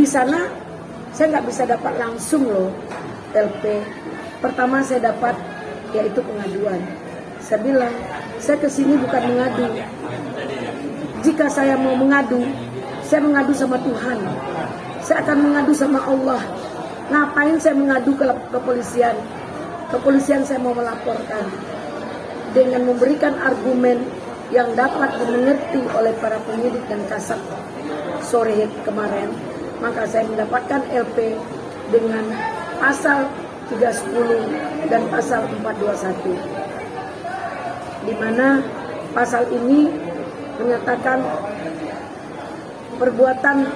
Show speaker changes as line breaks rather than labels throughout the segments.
sana saya nggak bisa dapat langsung loh LP. Pertama saya dapat yaitu pengaduan. Saya bilang, saya kesini bukan mengadu. Jika saya mau mengadu, saya mengadu sama Tuhan. Saya akan mengadu sama Allah. Ngapain saya mengadu ke kepolisian? Kepolisian saya mau melaporkan dengan memberikan argumen yang dapat dimengerti oleh para penyidik dan kasat sore kemarin. Maka saya mendapatkan LP dengan pasal 310 dan pasal 421, di mana pasal ini menyatakan perbuatan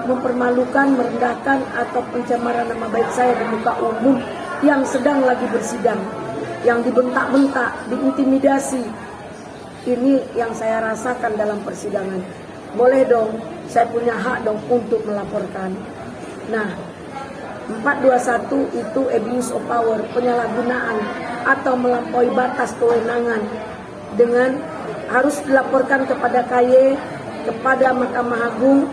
mempermalukan, merendahkan atau pencemaran nama baik saya di muka umum yang sedang lagi bersidang, yang dibentak-bentak, diintimidasi. Ini yang saya rasakan dalam persidangan. Boleh dong, saya punya hak dong untuk melaporkan. Nah, 421 itu abuse of power, penyalahgunaan atau melampaui batas kewenangan, dengan harus dilaporkan kepada KY, kepada Mahkamah Agung,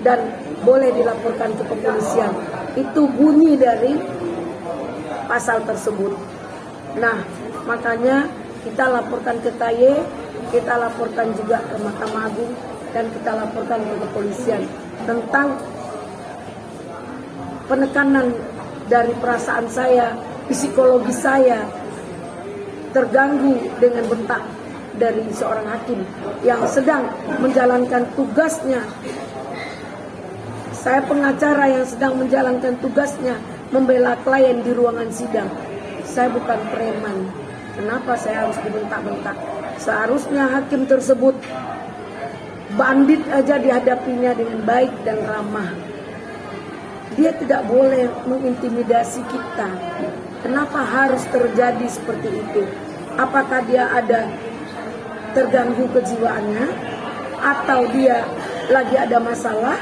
dan boleh dilaporkan ke kepolisian. Itu bunyi dari pasal tersebut. Nah, makanya kita laporkan ke KY, kita laporkan juga ke Mahkamah Agung, dan kita laporkan ke kepolisian tentang penekanan dari perasaan saya, psikologi saya terganggu dengan bentak dari seorang hakim yang sedang menjalankan tugasnya. Saya pengacara yang sedang menjalankan tugasnya membela klien di ruangan sidang. Saya bukan preman. Kenapa saya harus dibentak-bentak? Seharusnya hakim tersebut bandit aja dihadapinya dengan baik dan ramah. Dia tidak boleh mengintimidasi kita. Kenapa harus terjadi seperti itu? Apakah dia ada terganggu kejiwaannya? Atau dia lagi ada masalah?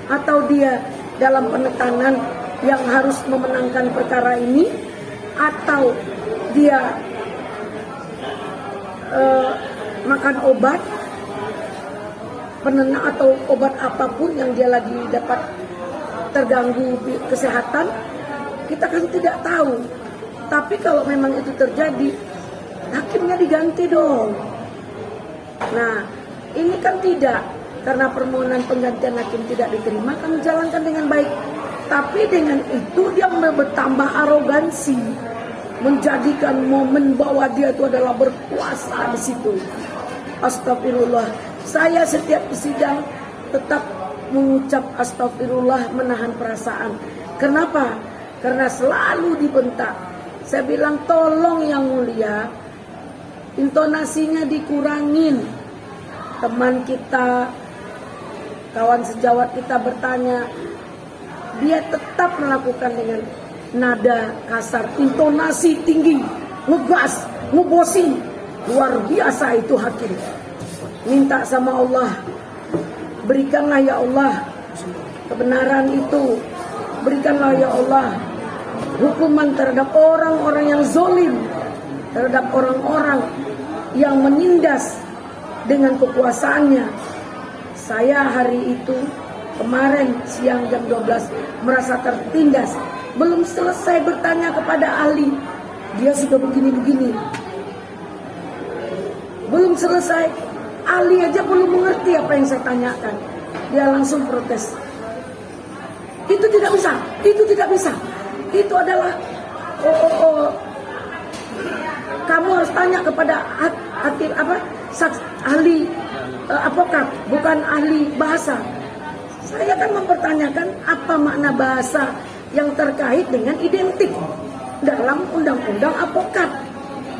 Atau dia dalam penekanan yang harus memenangkan perkara ini? Atau dia makan obat penenang atau obat apapun yang dia lagi dapat terganggu kesehatan? Kita kan tidak tahu. Tapi kalau memang itu terjadi, hakimnya diganti dong. Nah, ini kan tidak, karena permohonan penggantian hakim tidak diterima, kami jalankan dengan baik. Tapi dengan itu dia bertambah arogansi, menjadikan momen bahwa dia itu adalah berkuasa di situ. Astagfirullah. Saya setiap sidang tetap mengucap astagfirullah, menahan perasaan. Kenapa? Karena selalu dibentak. Saya bilang, tolong yang mulia, intonasinya dikurangin. Teman kita, kawan sejawat kita bertanya, dia tetap melakukan dengan nada kasar, intonasi tinggi, ngegas, ngebosi. Luar biasa itu hakim. Minta sama Allah, berikanlah ya Allah kebenaran itu. Berikanlah ya Allah hukuman terhadap orang-orang yang zolim, terhadap orang-orang yang menindas dengan kekuasaannya. Saya hari itu kemarin siang jam 12 merasa tertindas. Belum selesai bertanya kepada ahli, dia sudah begini-begini. Belum selesai, ahli aja belum mengerti apa yang saya tanyakan. Dia langsung protes. Itu tidak bisa, itu tidak bisa. Itu adalah kamu harus tanya kepada hakim ahli advokat, bukan ahli bahasa. Saya kan mempertanyakan apa makna bahasa yang terkait dengan identik dalam undang-undang advokat,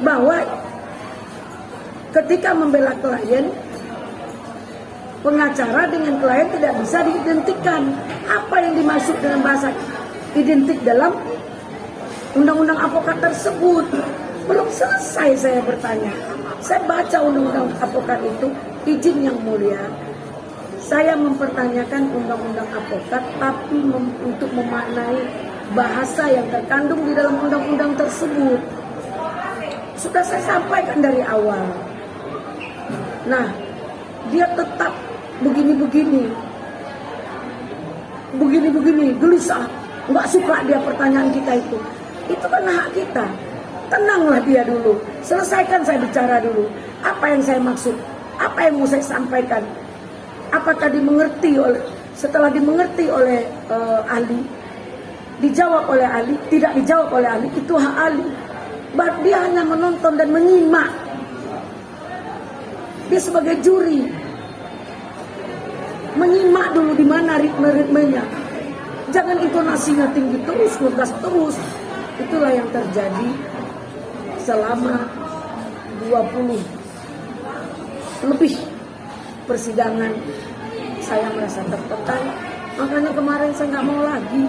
bahwa ketika membela klien, pengacara dengan klien tidak bisa diidentikan. Apa yang dimaksud dengan bahasa identik dalam undang-undang advokat tersebut? Belum selesai saya bertanya. Saya baca undang-undang advokat itu, izin yang mulia, saya mempertanyakan undang-undang advokat, tapi untuk memaknai bahasa yang terkandung di dalam undang-undang tersebut. Sudah saya sampaikan dari awal. Nah, dia tetap begini-begini. begini-begini, gelisah, nggak suka dia pertanyaan kita itu kan hak kita. Tenanglah dia dulu, selesaikan saya bicara dulu, apa yang saya maksud, apa yang mau saya sampaikan, apakah dimengerti oleh, setelah dimengerti oleh ahli, dijawab oleh ahli, tidak dijawab oleh ahli, itu hak ahli. Dia hanya menonton dan menyimak, dia sebagai juri, menyimak dulu di mana ritme-ritmenya. Jangan intonasinya tinggi terus, ngegas terus. Itulah yang terjadi selama 20 lebih persidangan. Saya merasa tertekan, makanya kemarin saya nggak mau lagi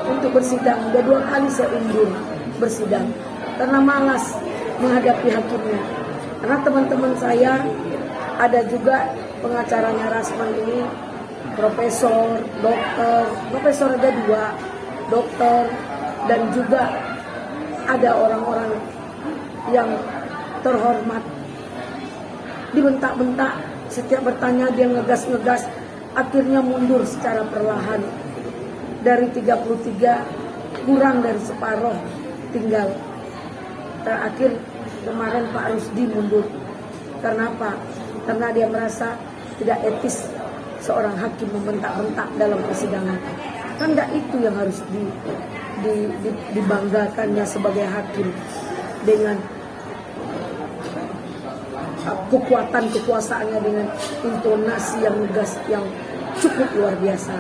untuk bersidang. Udah 2 kali saya undur bersidang karena malas menghadapi hakimnya. Karena teman-teman saya ada juga pengacaranya Rasman ini, profesor, dokter, profesor ada 2, dokter, dan juga ada orang-orang yang terhormat. Dibentak-bentak, setiap bertanya dia ngegas-ngegas, akhirnya mundur secara perlahan. Dari 33 kurang dari separuh tinggal. Terakhir kemarin Pak Rusdi mundur. Karena apa? Karena dia merasa tidak etis seorang hakim membentak-bentak dalam persidangan. Kan enggak itu yang harus dibanggakannya sebagai hakim, dengan kekuatan kekuasaannya, dengan intonasi yang ngegas yang cukup luar biasa.